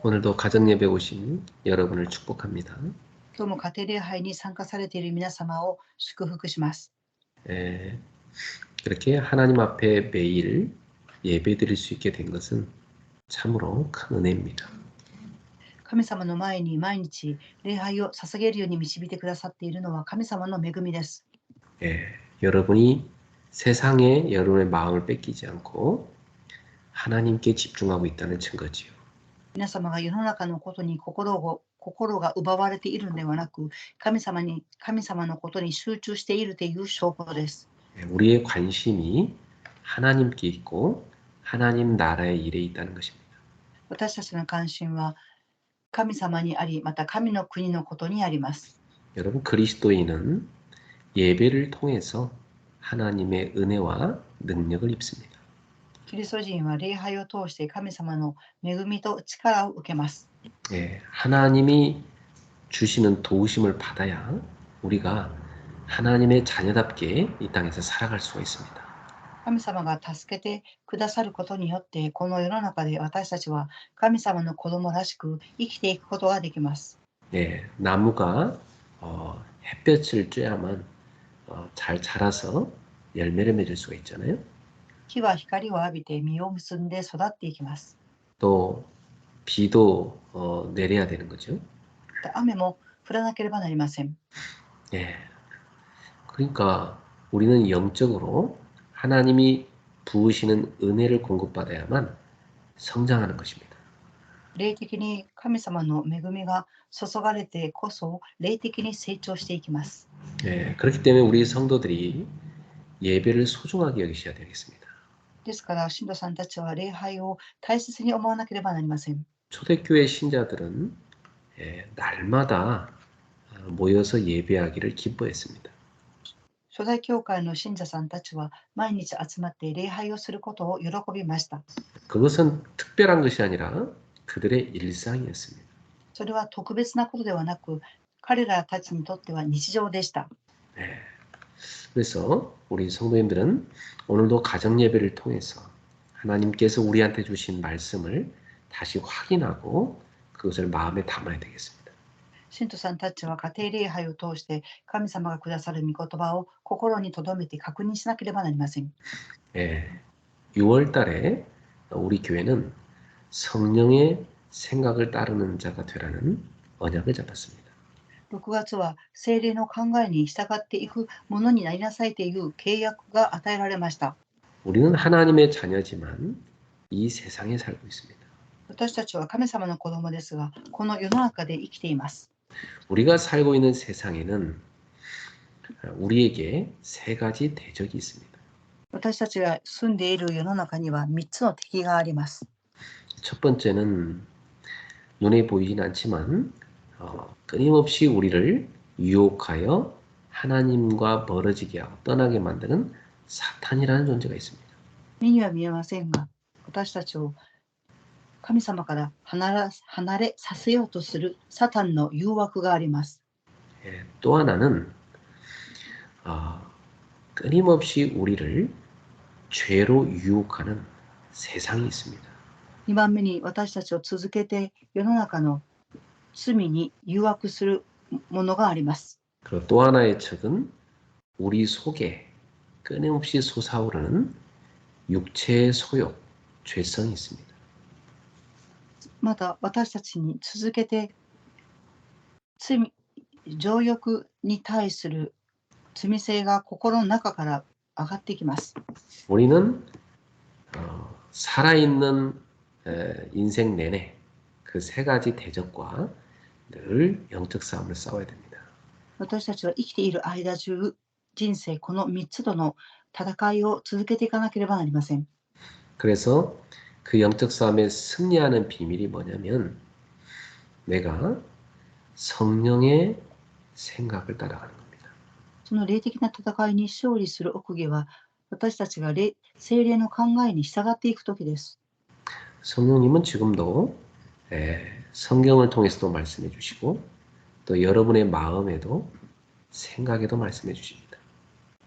오늘도 가정 예배 오신 여러분을 축복합니다. 今日も家庭礼拝に参加されている皆様を祝福します。 이렇게 하나님 앞에 매일 예배 드릴 수 있게 된 것은 참으로 큰 은혜입니다. 神様の前に毎日礼拝を捧げるように導いてくださっているのは神様の恵みです。 여러분이 세상에 여러분의 마음을 뺏기지 않고 하나님께 집중하고 있다는 증거지요. 皆様が世の中のことに心が奪われているのではなく、神様のことに集中しているという証拠です。 우리의 관심이 하나님께 있고 하나님 나라의 일에 있다는 것입니다. 私たちの関心は神様にあり、また神の国のことにあります。 여러분 그리스도인은 예배를 통해서 하나님의 은혜와 능력을 입습니다. キリスト人は礼拝を通して神様の恵みと力を受けます。 하나님이 주시는 도우심을 받아야 우리가 하나님의 자녀답게 이 땅에서 살아갈 수가 있습니다. 神様が助けてくださることによって、この世の中で私たちは神様の子供らしく生きていくことができます。 나무가 햇볕을 쬐야만 잘 자라서 열매를 맺을 수가 있잖아요. 木は光を浴びて実を結んで育っていきます。 또 비도 내려야 되는 거죠. 雨も降らなければなりません。 그러니까 우리는 영적으로 하나님이 부으시는 은혜를 공급받아야만 성장하는 것입니다. 霊的に神様の恵みが注がれてこそ霊的に成長していきます。 그렇기 때문에 우리 성도들이 예배를 소중하게 여기셔야 되겠습니다. ですから信徒さんたちは礼拝を大切に思わなければなりません。 초대교회 신자들은 날마다 모여서 예배하기를 기뻐했습니다. 初代教会の信者さんたちは毎日集まって礼拝をすることを喜びました。 그것은 특별한 것이 아니라 그들의 일상이었습니다. それは特別なことではなく、彼らたちにとっては日常でした。 그래서 우리 성도님들은 오늘도 가정 예배를 통해서 하나님께서 우리한테 주신 말씀을 다시 확인하고 그것을 마음에 담아야 되겠습니다. 信徒さんたちは家庭礼拝を通して神様がくださる御言葉を心に留めて確認しなければなりません。 6월 달에 우리 교회는 성령의 생각을 따르는 자가 되라는 언약을 잡았습니다. 6月は聖霊の考えに従っていくものになりなさいという契約が与えられました。 우리는 하나님의 자녀지만 이 세상에 살고 있습니다. 私たちは神様の子供ですが、この世の中で生きています。 우리가 살고 있는 세상에는 우리에게 세 가지 대적이 있습니다. 私たちが住んでいる世の中には3つの敵があります。 첫 번째는 눈에 보이진 않지만 끊임없이 우리를 유혹하여 하나님과 멀어지게 하고 떠나게 만드는 사탄이라는 존재가 있습니다. 目には見えませんが、私たちを神様から離れさせようとするサタンの誘惑があります。 또 하나는 끊임없이 우리를 죄로 유혹하는 세상이 있습니다. 2番目に私たちを続けて世の中の罪に誘惑するものがあります。 그리고 또 하나의 척은 우리 속에 끊임없이 솟아오르는 육체의 소욕, 죄성이 있습니다. また私たちに続けて情欲に対する罪性が心の中から上がってきます。 우리는 살아있는 인생 내내 그 세 가지 대적과 늘 영적 싸움을 싸워야 됩니다. 私たちは生きている間中、人生この3つとの戦いを続けていかなければなりません。 그래서 그 영적 싸움에 승리하는 비밀이 뭐냐면 내가 성령의 생각을 따라가는 겁니다. その霊的な戦いに勝利する奥義は、私たちが聖霊の考えに従っていくときです。 성령님은 지금도 성경을 통해서도 말씀해 주시고 또 여러분의 마음에도 생각에도 말씀해 주십니다.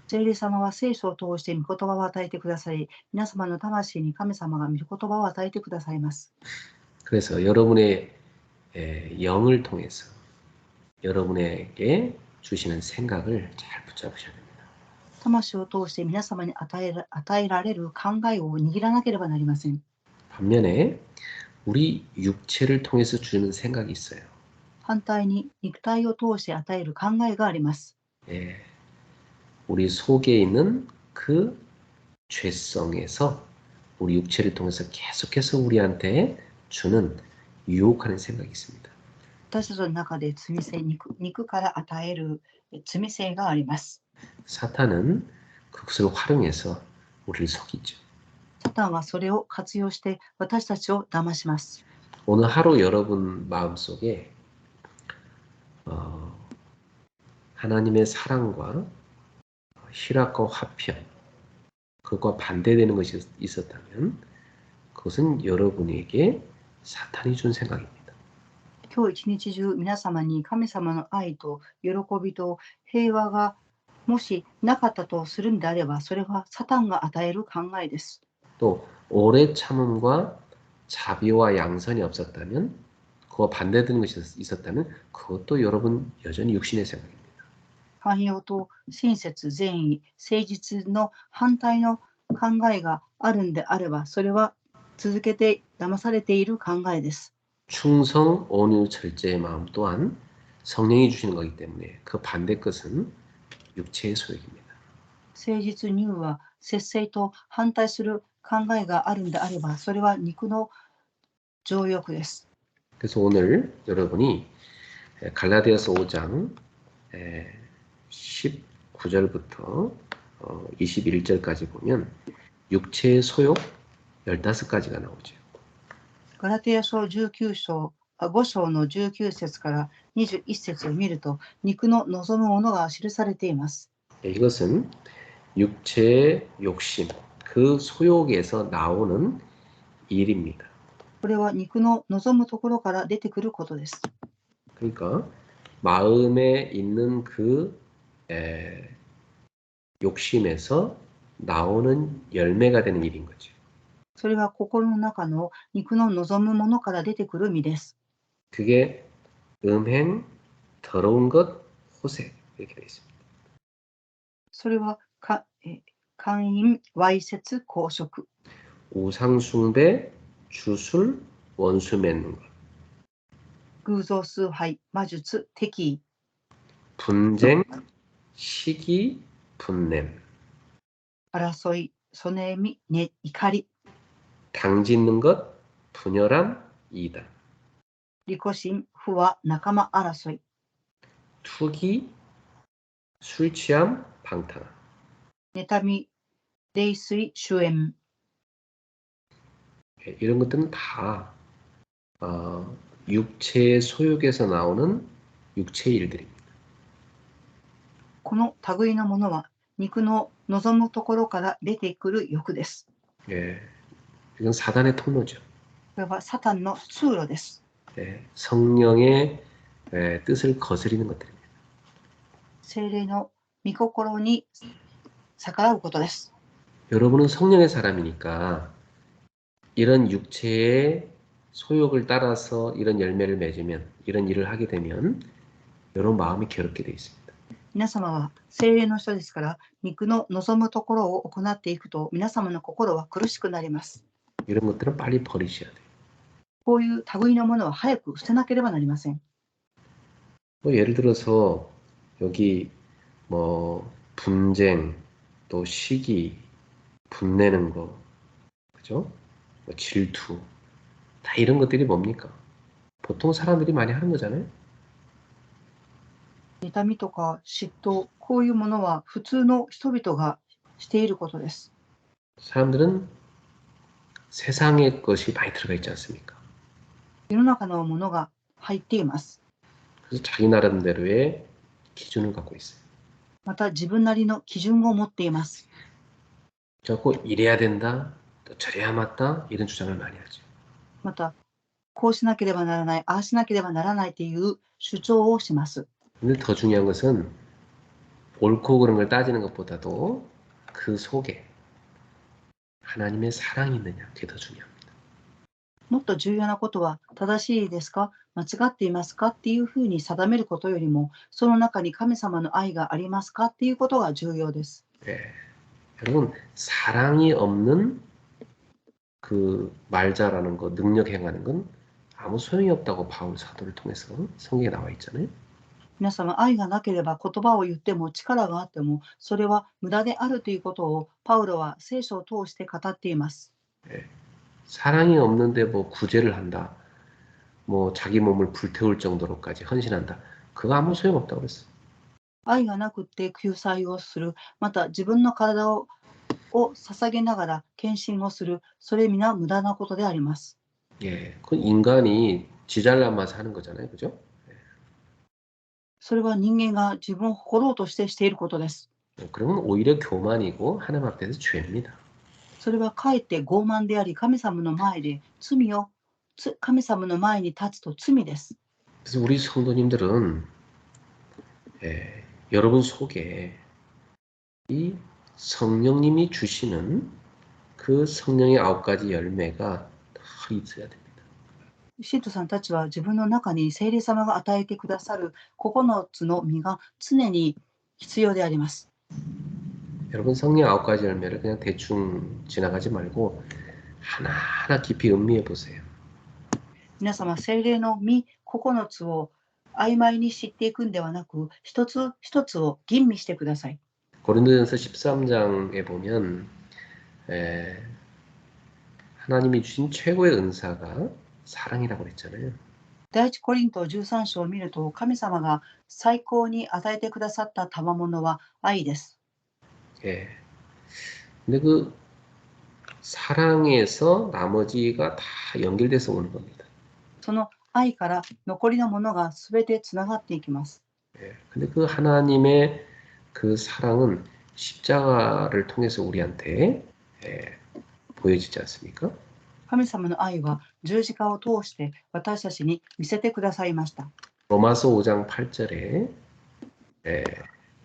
聖霊様は聖書を通して御言葉を与えてくださり、皆様の魂に神様が御言葉を与えてくださいます。 그래서 여러분의 영을 통해서 여러분에게 주시는 생각을 잘 붙잡으셔야 됩니다. 魂を通して皆様に与えられる考えを握らなければなりません。 반면에 우리 육체를 통해서 주는 생각이 있어요. 反対に肉体を通して与える考えがあります。 예, 우리 속에 있는 그 죄성에서 우리 육체를 통해서 계속해서 우리한테 주는 유혹하는 생각이 있습니다. 私たちの中で罪性、肉から与える罪性があります。 사탄은 그것을 활용해서 우리를 속이죠. サタンはそれを活用して私たちを騙します。 오늘 하루 여러분 마음속에 하나님의 사랑과 희락과 화평, 그것과 반대되는 것이 있었다면 그것은 여러분에게 사탄이 준 생각입니다. 今日一日中皆様に神様の愛と喜びと平和がもしなかったとするんであれば、それはサタンが与える考えです。 또 오래 참음과 자비와 양선이 없었다면 그와 반대되는 것이 있었다면 그것도 여러분 여전히 육신의 생각입니다. 寛容と親切、善意、誠実の反対の考えがあるんであれば、それは続けて騙されている考えです。 충성, 온유, 절제의 마음 또한 성령이 주시는 거기 때문에 그 반대 것은 육체의 소욕입니다. 誠実、柔和、節制と反対する考えがあるんであれば、それは肉の情欲です。 그래서 오늘 여러분이 갈라디아서 5장 19절부터 21절까지 보면 육체의 소욕 15가지가 나오죠. ガラテヤ書19章、5章の19節から21節を見ると、肉の望むものが記されています。 이것은 육체의 욕심, 그 소욕에서 나오는 일입니다. これは肉の望むところから出てくることです。 그러니까 마음에 있는 그 욕심에서 나오는 열매가 되는 일인 거죠. それは心の中の肉の望むものから出てくる実です。 그게 음행, 더러운 것, 호색 이렇게 되어 있습니다. それは姦淫、わいせつ、公職、 우상숭배, 주술, 원수 맺는 것, 偶像崇拝、魔術、敵意、 분쟁, 시기, 분냄, 争い、そねみ、怒り、 당짓는 것, 분열함, 이단, 利己心、不和、仲間争い、 투기, 술 취함, 방탕함. 妬み、泥酔、主演、 이런 것들은 다 육체의 소욕에서 나오는 육체의 일들입니다. この類のものは肉の望むところから出てくる欲です。 예, 이건 사단의 통로죠. これはサタンの通路です。 예, 성령의 뜻을 거스리는 것들입니다. 聖霊の御心に逆らうことです。 여러분은 성령의 사람이니까 이런 육체의 소욕을 따라서 이런 열매를 맺으면 이런 일을 하게 되면 여러분 마음이 괴롭게 돼 있습니다. 皆様は聖霊の人ですから、肉の望むところを行っていくと皆様の心は苦しくなります。 이런 것들은 빨리 버리셔야 돼요. こういう類のものは早く捨てなければなりません。 뭐 예를 들어서 여기 뭐 분쟁, 또 시기, 분내는 거, 그죠? 뭐 질투, 다 이런 것들이 뭡니까? 보통 사람들이 많이 하는 거잖아요. 妬みとか嫉妬、こういうものは普通の人々がしていることです。 사람들은 세상의 것이 많이 들어가 있지 않습니까? 世の中のものが入っています。 그래서 자기 나름대로의 기준을 갖고 있어요. また自分なりの基準を持っています。 자꾸 이래야 된다, 또 저래야 맞다 이런 주장을 많이 하죠. またこうしなければならない、ああしなければならないという主張をします。 근데 더 중요한 것은 옳고 그른 걸 따지는 것보다도 그 속에 하나님의 사랑이 있느냐 그게 더 중요합니다. もっと重要なことは、正しいですか間違っていますかっていうふうに定めることよりも、その中に神様の愛がありますかっていうことが重要です。 예. 여러분, 사랑이 없는 그 말자라는 거, 능력 행하는 건 아무 소용이 없다고 바울 사도를 통해서 성경에 나와 있잖아요. 皆様、愛がなければ言葉を言っても力があっても、それは無駄であるということをパウロは聖書を通して語っています。 예. 사랑이 없는데 뭐 구제를 한다. 뭐 자기 몸을 불태울 정도로까지 헌신한다. 그거 아무 소용없다고 그랬어요. 愛がなくって救済をする、また自分の体を捧げながら献身をする、それ皆無駄なことであります。 예. 그건 인간이 지잘나면서 하는 거잖아요. 그죠? それは人間が自分を誇ろうとしていることです。 그러면 오히려 교만이고 하나님 앞에서 죄입니다. それはかえって傲慢であり、神様の前で神様の前に立つと罪です。 그래서 우리 성도님들은 여러분 속에 이 성령님이 주시는 그 성령의 9가지 열매가 다 있어야 됩니다. 信徒さんたちは自分の中に聖霊様が与えてくださる9つの実が常に必要であります。 여러분 성령 9가지 열매를 그냥 대충 지나가지 말고 하나하나 깊이 음미해 보세요. 皆様、聖霊の実9つを曖昧に知っていくんではなく、一つ一つを吟味してください。 고린도전서 13장에 보면 하나님이 주신 최고의 은사가 사랑이라고 그랬잖아요. 第一コリント13章を見ると、神様が最高に与えてくださった賜物は愛です。 예. 근데 그 사랑에서 나머지가 다 연결돼서 오는 겁니다. その愛から残りのものがすべてつながっていきます。 예. 근데 그 하나님의 그 사랑은 십자가를 통해서 우리한테 보여지지 않습니까? 神様の愛は十字架を通して私たちに見せてくださいました。 로마서 5장 8절에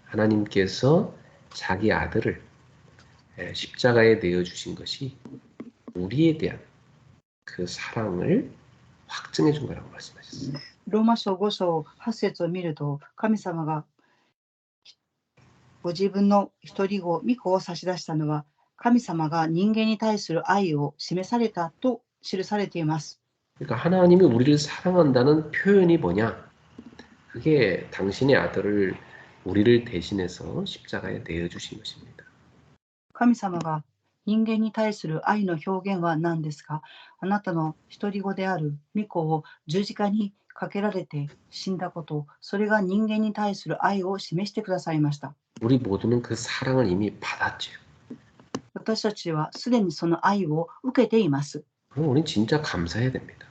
하나님께서 자기 아들을 십자가에 내어주신 것이 우리에 대한 그 사랑을 확증해 준 거라고 말씀하셨어요. ローマ書5章8節を見ると、神様がご自分の一人子、御子を差し出したのは、神様が人間に対する愛を示されたと記されています。 그러니까 하나님이 우리를 사랑한다는 표현이 뭐냐? 그게 당신의 아들을 우리를 대신해서 십자가에 내어주신 것입니다. 神様が人間に対する愛の表現は何ですか？あなたの一人子である御子を十字架にかけられて死んだこと、それが人間に対する愛を示してくださいました。 우리 모두는 그 사랑을 이미 받았죠. 私たちはすでにその愛を受けています。 그럼 우리는 진짜 감사해야 됩니다.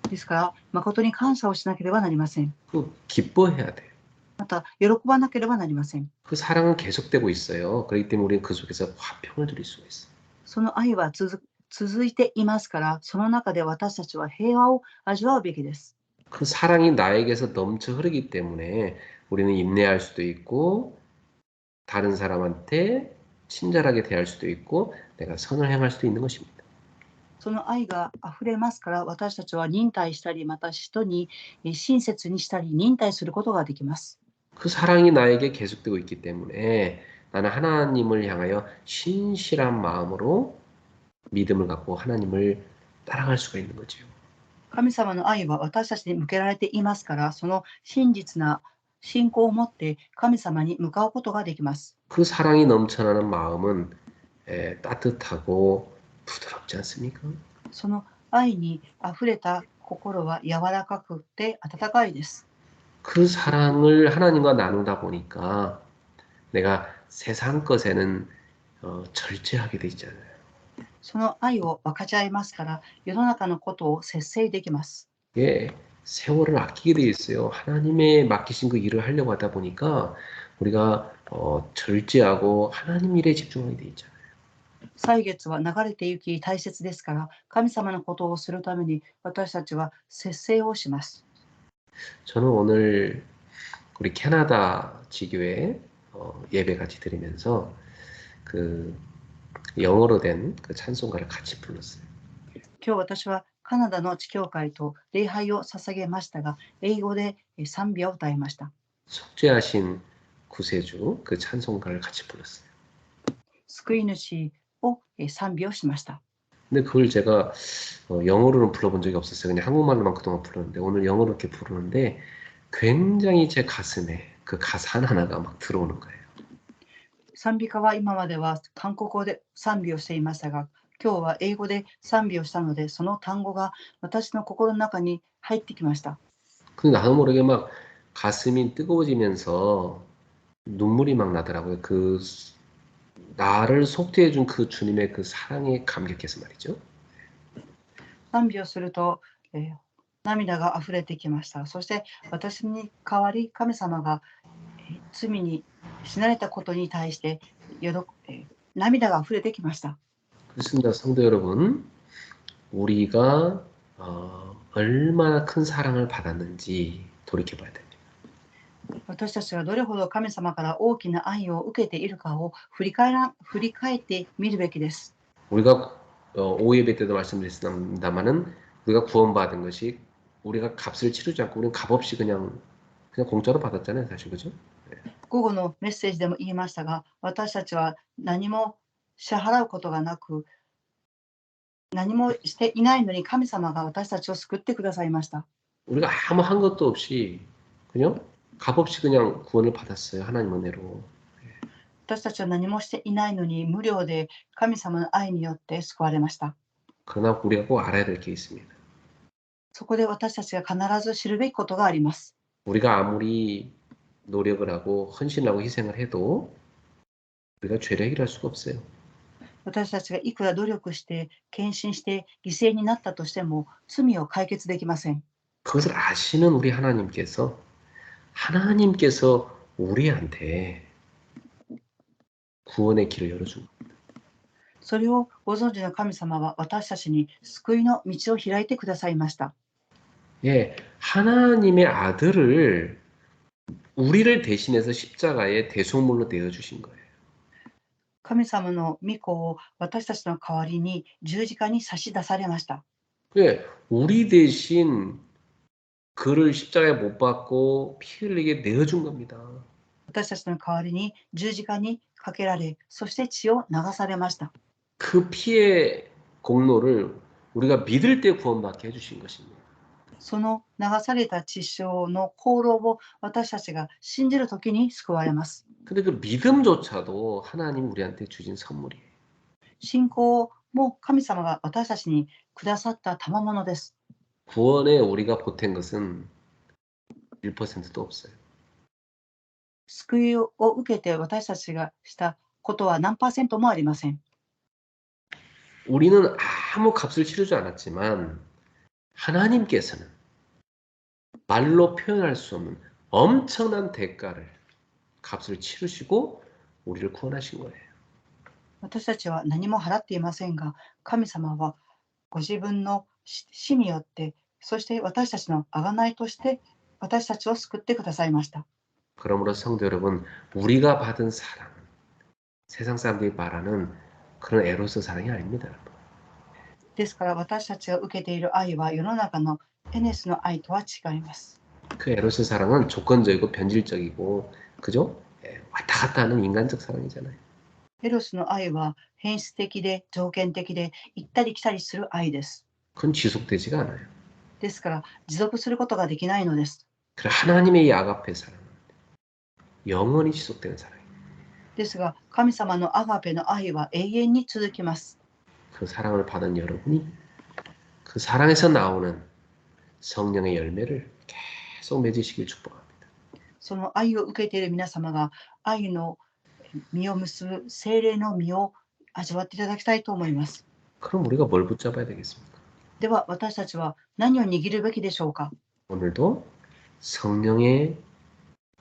ですから、誠に感謝をしなければなりません。 그 기뻐해야 돼요. また、喜ばなければなりません。 그 사랑은 계속되고 있어요. 그렇기 때문에 우리는 그 속에서 화평을 누릴 수가 있어요. その愛は続いていますから、その中で私たちは平和を味わうべきです。 그 사랑이 나에게서 넘쳐 흐르기 때문에 우리는 인내할 수도 있고 다른 사람한테 친절하게 대할 수도 있고 내가 선을 행할 수도 있는 것입니다. その愛が溢れますから、私たちは忍耐したり、また人に親切にしたり、忍耐することができます。 그 사랑이 나에게 계속되고 있기 때문에 나는 하나님을 향하여 신실한 마음으로 믿음을 갖고 하나님을 따라갈 수가 있는 거죠. 神様の愛は私たちに向けられていますから、その真実な信仰を持って神様に向かうことができます。 그 사랑이 넘쳐나는 마음은 따뜻하고 부드럽지 않습니까? その愛にあふれた心は柔らかくて温かいです。 그 사랑을 하나님과 나누다 보니까 내가 세상 것에는 절제하게 돼 있잖아요. その愛を分かち合いますから、世の中のことを節制できます。 예, 세월을 아끼게 돼 있어요. 하나님의 맡기신 그 일을 하려고 하다 보니까 우리가 절제하고 하나님 일에 집중하게 돼 있잖아요. 歳月は流れて行き大切ですから、神様のことをするために私たちは節制をします。 저는 오늘 우리 캐나다 지교회 예배 같이 드리면서 그 영어로 된 그 찬송가를 같이 불렀어요. 今日私はカナダの地教会と礼拝を捧げましたが、英語で賛美を歌いました。 속죄하신 구세주 그 찬송가를 같이 불렀어요. 救い主を賛美をしました。 근데 그걸 제가 영어로는 불러본 적이 없었어요. 그냥 한국말로만 그동안 불렀는데 오늘 영어로 이렇게 부르는데 굉장히 제 가슴에 그 가사 하나하나가 막 들어오는 거예요. 賛美歌は今までは韓国語で賛美をしていましたが、今日は英語で賛美をしたので、その単語が私の心の中に入ってきました。 근데 나도 모르게 막 가슴이 뜨거워지면서 눈물이 막 나더라고요. 그 나를 속죄해준 그 주님의 그 사랑에 감격해서 말이죠. 賛美をすると、涙が溢れてきました。そして私に代わり神様が罪に死なれたことに対して涙が溢れてきました。 그렇습니다. 성도 여러분, 우리가 얼마나 큰 사랑을 받았는지 돌이켜봐야 됩니다. 私たちがどれほど神様から大きな愛を受けているかを振り返ってみるべきです。 우리가 5예배 때도 말씀드렸습니다만은 우리가 구원받은 것이 우리가 값을 치르지 않고 우리는 값없이 그냥 공짜로 받았잖아요, 사실 그죠? 午後のメッセージでも言いましたが、私たちは何も支払うことがなく、何もしていないのに神様が私たちを救ってくださいました。 우리가 아무 한 것도 없이 그냥 값없이 그냥 구원을 받았어요, 하나님 은혜로. 私たちは何もしていないのに無料で神様の愛によって救われました。 그러나 우리가 꼭 알아야 될 게 있습니다. そこで私たちが必ず知るべきことがあります。 우리가 아무리 노력을 하고 헌신을 하고 희생을 해도 우리가 죄를 해결할 수가 없어요. 私たちがいくら努力して献身して犠牲になったとしても罪を解決できません。 그것을 아시는 우리 하나님께서 우리한테 구원의 길을 열어준 겁니다. それをご存知の神様は私たちに救いの道を開いてくださいました。 예, 하나님의 아들을 우리를 대신해서 십자가에 대속물로 내어주신 거예요. 神様の御子を私たちの代わりに十字架に差し出されました。 예, 우리 대신 그를 십자가에 못 박고 피 흘리게 내어준 겁니다. 私たちの代わりに十字架にかけられ、そして血を流されました。 그 피의 공로를 우리가 믿을 때 구원받게 해주신 것입니다. その流された血潮の功労を私たちが信じるときに救われます。 근데 그 믿음조차도 하나님 우리한테 주신 선물이에요. 信仰も神様が私たちにくださった賜物です。 구원에 우리가 보탠 것은 1%도 없어요. 救いを受けて私たちがしたことは何%もありません。 우리는 아무 값을 치르지 않았지만 하나님께서는 말로 표현할 수 없는 엄청난 값을 치르시고 우리를 구원하신 거예요. 私たちは何も払っていませんが、神様はご自分の死によって、そして私たちの贖いとして私たちを救ってくださいました。 그러므로 성도 여러분, 우리가 받은 사랑은 세상 사람들이 말하는 그런 에로스 사랑이 아닙니다. ですから私たちが受けている愛は世の中のエネスの愛とは違います。 그 에로스 사랑은 조건적이고 변질적이고 그죠? 왔다 갔다 하는 인간적 사랑이잖아요. エロスの愛は変質的で条件的で行ったり来たりする愛です。 그건 지속되지가 않아요. ですから持続することができないのです。 그래 하나님의 이 아가페 사랑은 영원히 지속되는 사랑이에요. ですが神様のアガペの愛は永遠に続きます。 그 사랑을 받은 여러분이 그 사랑에서 나오는 성령의 열매를 계속 맺으시길 축복합니다. その愛を受けている皆様が愛の実を結ぶ聖霊の実を味わっていただきたいと思います。 그럼 우리가 뭘 붙잡아야 되겠습니까? では私たちは何を握るべきでしょうか。 오늘도 성령의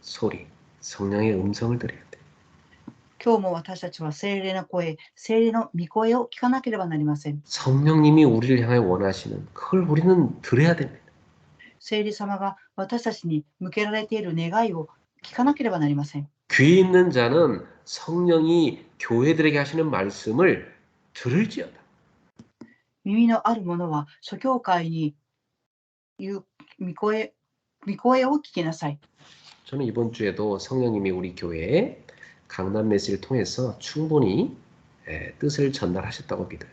소리, 성령의 음성을 들어야 돼. 今日も私たちは聖霊の声、聖霊の御声を聞かなければなりません。 성령님이 우리를 향해 원하시는 그걸 우리는 들어야 됩니다. 聖霊様が私たちに向けられている願いを聞かなければなりません。 귀 있는 자는 성령이 교회들에게 하시는 말씀을 들을지어다. 耳のある者は諸教会に言う御声を聞きなさい。 저는 이번 주에도 성령님이 우리 교회에 강남 메시를 통해서 충분히 뜻을 전달하셨다고 믿어요.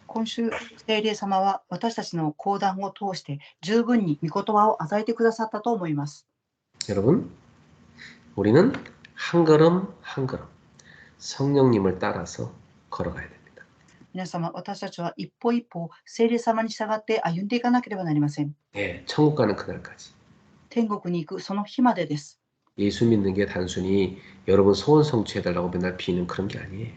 今週、聖霊様は私たちの講談を通して十分に御言葉を与えてくださったと思います。 여러분, 우리는 한 걸음 한 걸음 성령님을 따라서 걸어가야 됩니다. 皆様、私たちは一歩一歩聖霊様に従って歩んでいかなければなりません。 천국 가는 그날까지. 天国に行くその日までです。 예수 믿는 게 단순히 여러분 소원 성취해달라고 맨날 비는 그런 게 아니에요.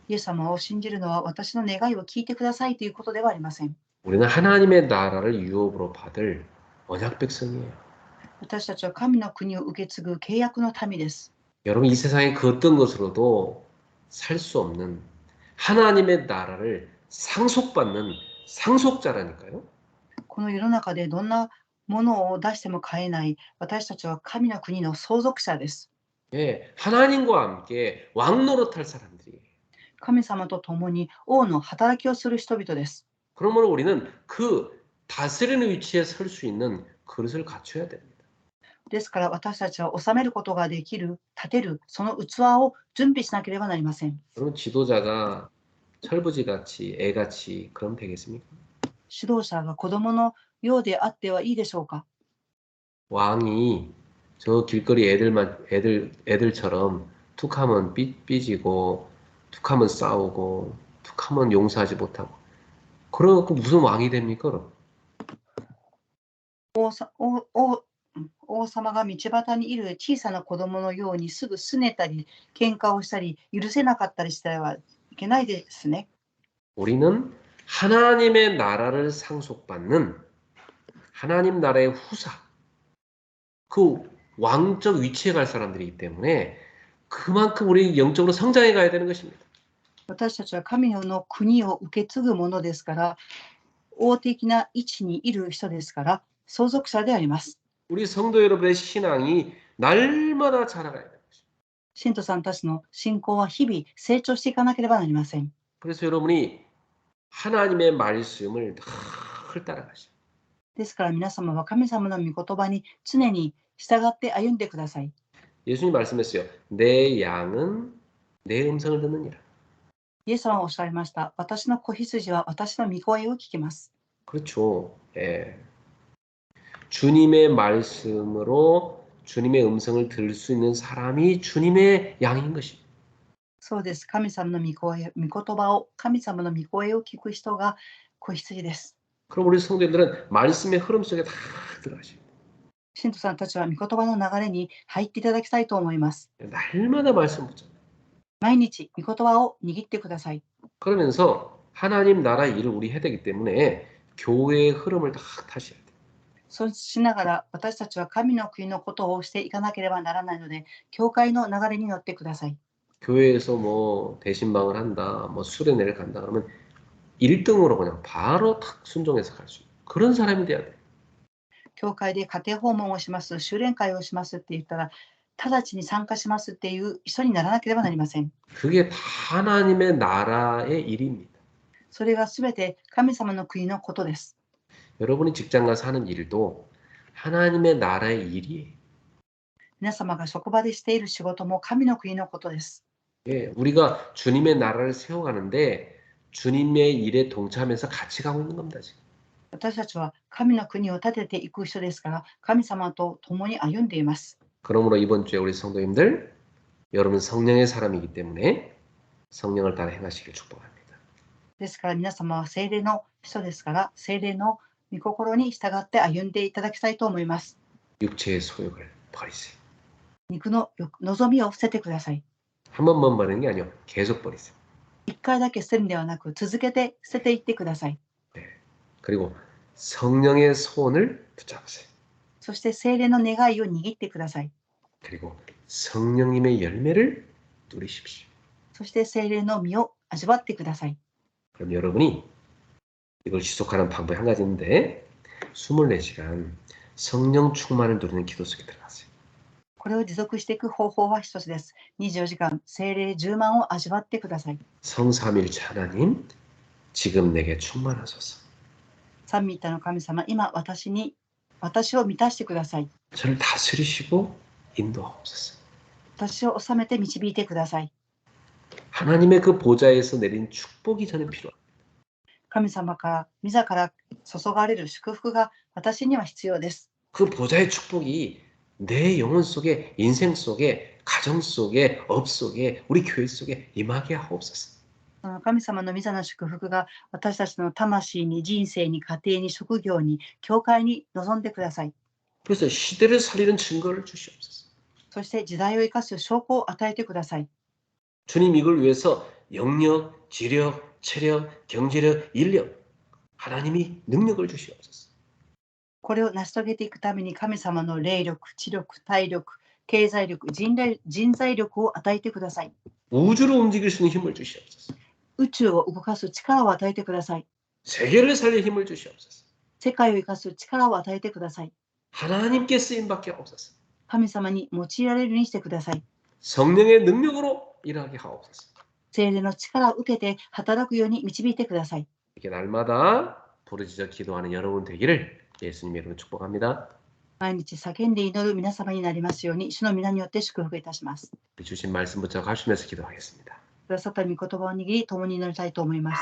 イエス様を信じるのは私の願いを聞いてくださいということではありません。 우리는 하나님의 나라를 유업으로 받을 언약 백성이에요. 私たちは神の国を受け継ぐ契約の民です。 여러분 이 세상에 그 어떤 것으로도 살 수 없는 하나님의 나라를 상속받는 상속자라니까요. この世の中でどんなものを出しても買えない私たちは神の国の相続者です。 하나님과 함께 왕 노릇할 사람들이에요. 神様と共に王の働きをする人々です。 그러므로 우리는 그 다스리는 위치에 설 수 있는 그릇을 갖춰야 됩니다. ですから私たちは治めることができる、立てる、その器を準備しなければなりません。 여러분 지도자가 철부지같이 애같이 그럼 되겠습니까? 指導者が子供のようであってはいいでしょうか。 왕이 저 길거리 애들처럼 툭하면 삐지고 툭하면 싸우고 툭하면 용서하지 못하고 그래갖고 무슨 왕이 됩니까? 그럼? 王様が道端にいる小さな子供のようにすぐ拗ねたり、喧嘩をしたり、許せなかったりしてはいけないですね。 우리는 하나님의 나라를 상속받는 하나님 나라의 후사, 그 왕적 위치에 갈 사람들이기 때문에 그만큼 우리 영적으로 성장해 가야 되는 것입니다. 私たちは神の国を受け継ぐものですから、王的な位置にいる人ですから、相続者であります。 우리 성도 여러분의 신앙이 날마다 자라가야 됩니다. 信徒さんたちの信仰は日々成長していかなければなりません。 그래서 여러분이 하나님의 말씀을 늘 따라가시오. ですから皆様は神様の御言葉に常に従って歩んでください。 예수님 말씀했어요. 내 양은 내 음성을 듣느니라. イエス様はおっしゃいました。私の子羊は私の御声を聞きます。 그렇죠. 주님의 말씀으로 주님의 음성을 들을 수 있는 사람이 주님의 양인 것입니다. そうです。神様の御言葉を、神様の御声を聞く人が子羊です。 그럼 우리 성도들은 말씀의 흐름 속에 다 들어가시고 信徒さんたちは御言葉の流れに入っていただきたいと思います。 날마다 말씀 붙잡아요. 毎日御言葉を握ってください。 그러면서 하나님 나라 일을 우리 해야 되기 때문에 교회의 흐름을 다 타셔야 돼요. そうしながら私たちは神の国のことをしていかなければならないので、教会の流れに乗ってください。 교회에서 뭐 대신방을 한다, 뭐 수련회를 간다 그러면 1등으로 그냥 바로 탁 순종해서 갈 수 있는 그런 사람이 돼야 돼요. 教会で家庭訪問をします、修練会をしますって言ったら、直ちに参加しますっていう人にならなければなりません。 그게 다 하나님의 나라의 일입니다. それがすべて神様の国のことです。 여러분이 직장 가서 하는 일도 하나님의 나라의 일이에요. 皆様が職場でしている仕事も神の国のことです。 우리가 주님의 나라를 세워가는데 주님의 일에 동참해서 같이 가고 있는 겁니다. 지금. 私たちは神の国を立てていく人ですから、神様と共に歩んでいます。 그러므로 이번 주에 우리 성도님들, 여러분 성령의 사람이기 때문에 성령을 따라 행하시길 축복합니다. ですから皆様は聖霊の人ですから、聖霊の御心に従って歩んでいただきたいと思います。 육체의 소욕을 버리세요. 肉の望みを捨ててください。 한 번만 버리는 게 아니요. 계속 버리세요. 一回だけ捨てるんではなく、続けて捨てていってください。 그리고 성령의 손을 붙잡으세요. そして聖霊の願いを握ってください。 그리고 성령님의 열매를 누리십시오. そして聖霊の実を味わってください。 그럼 여러분이 이걸 지속하는 방법이 한 가지 있는데 24시간 성령 충만을 누리는 기도 속에 들어가세요. これを持続していく方法は一つです。24時間聖霊充満を味わってください。 성삼일체 하나님, 지금 내게 충만하소서. 三位一体の神様、今私を満たしてください。 저를 다스리시고 인도하옵소서. 私を治めて導いてください。 하나님의 그 보좌에서 내린 축복이 저는 필요합니다. 神様から自ら注がれる祝福が私には必要です。 그 보좌의 축복이 내 영혼 속에, 인생 속에, 가정 속에, 업 속에, 우리 교회 속에 임하게 하옵소서. その神様の御座の祝福が私たちの魂に、人生に、家庭に、職業に、教会に臨んでください。 그래서 시대를 살리는 증거를 주시옵소서. そして時代を生かす証拠を与えてください。 주님 이걸 위해서 영력, 지력, 체력, 경제력, 인력 하나님이 능력을 주시옵소서. これを成し遂げていくために神様の霊力、知力、体力、経済力、人材力を与えてください。 우주를 움직일 수 있는 힘을 주시옵소서. 宇宙を動かす力を与えてください。 세계를 살릴 힘을 주시옵소서. 世界を生かす力を与えてください。 하나님께 쓰임받게 하옵소서. 神様に用いられるようにしてください。 성령의 능력으로 일하게 하옵소서. 聖霊の力を受けて働くように導いてください。 이렇게 날마다 부르짖어 기도하는 여러분 되기를 예수님의 이름으로 축복합니다. 毎日叫んで祈る皆様になりますように、主の皆によって祝福いたします。 주신 말씀 붙잡아주시면서 기도하겠습니다. くださった御言葉を握り、共に祈りたいと思います。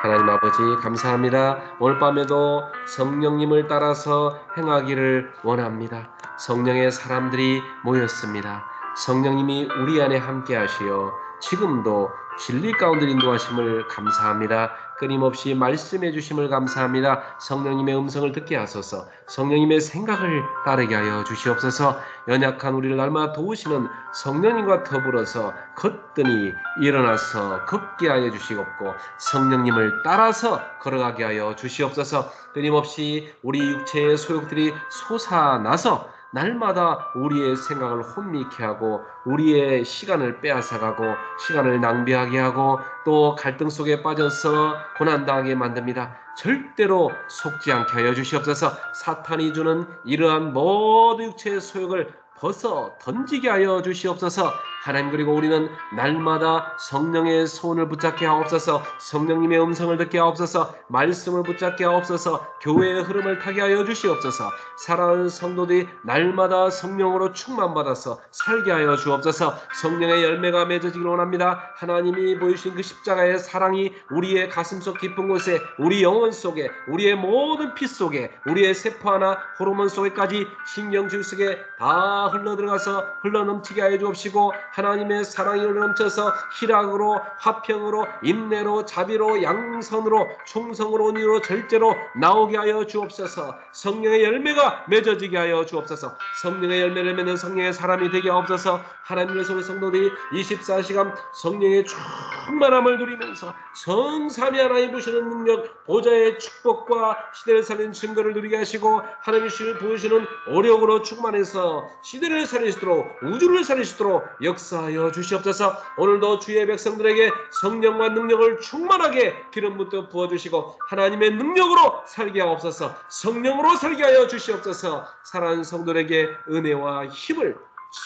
하나님 아버지 감사합니다. 오늘 밤에도 성령님을 따라서 행하기를 원합니다. 성령의 사람들이 모였습니다. 성령님이 우리 안에 함께 하시어 지금도 진리 가운데 인도하심을 감사합니다. 끊임없이 말씀해 주심을 감사합니다. 성령님의 음성을 듣게 하소서. 성령님의 생각을 따르게 하여 주시옵소서. 연약한 우리를 날마다 도우시는 성령님과 더불어서 거뜬히 일어나서 걷게 하여 주시옵고 성령님을 따라서 걸어가게 하여 주시옵소서. 끊임없이 우리 육체의 소욕들이 솟아나서 날마다 우리의 생각을 혼미케 하고 우리의 시간을 빼앗아가고 시간을 낭비하게 하고 또 갈등 속에 빠져서 고난당하게 만듭니다. 절대로 속지 않게 하여 주시옵소서. 사탄이 주는 이러한 모든 육체의 소욕을 벗어 던지게 하여 주시옵소서. 하나님 그리고 우리는 날마다 성령의 손을 붙잡게 하옵소서. 성령님의 음성을 듣게 하옵소서. 말씀을 붙잡게 하옵소서. 교회의 흐름을 타게 하여 주시옵소서. 사랑하는 성도들이 날마다 성령으로 충만받아서 살게 하여 주옵소서. 성령의 열매가 맺어지길 원합니다. 하나님이 보여주신 그 십자가의 사랑이 우리의 가슴속 깊은 곳에 우리 영혼 속에 우리의 모든 피 속에 우리의 세포 하나 호르몬 속에까지 신경줄 속에 다 흘러들어가서 흘러넘치게 하여 주옵시고 하나님의 사랑이 흘러넘쳐서 희락으로 화평으로 인내로 자비로 양선으로 충성으로 온유로 절제로 나오게 하여 주옵소서. 성령의 열매가 맺어지게 하여 주옵소서. 성령의 열매를 맺는 성령의 사람이 되게 하옵소서. 하나님의 성도들이 24시간 성령의 충만함을 누리면서 성삼위 하나님 부시는 능력 보좌의 축복과 시대를 살리는 증거를 누리게 하시고 하나님이 부으시는 오력으로 충만해서 시대를 살리시도록 우주를 살리시도록 역사하여 주시옵소서. 오늘도 주의 백성들에게 성령과 능력을 충만하게 기름 붓어 부어주시고 하나님의 능력으로 살게 하옵소서. 성령으로 살게 하여 주시옵소서. 사랑하는 성도들에게 은혜와 힘을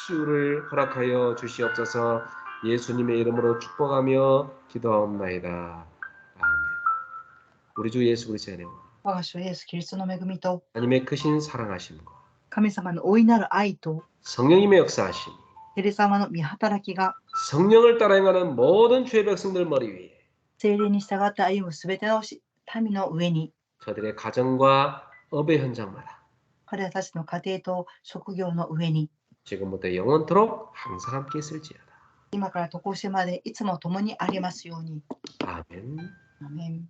치유를 허락하여 주시옵소서. 예수님의 이름으로 축복하며 기도하옵나이다. 아멘. 우리 주 예수 그리스도의 은혜와 我が主イエスキリストの恵みと 하나님의 크신 사랑하심과 神様の大いなる愛と 성령님의 역사하심이 聖霊様の御働きが 성령을 따라 행하는 모든 주의 백성들 머리 위에 聖霊に従って歩むすべての民の上に 저들의 가정과 업의 현장마다 彼らたちの家庭と職業の上に 지금부터 영원토록 항상 함께 있을지어다. 今から常しまでいつも共にありますように。 아멘. アーメン。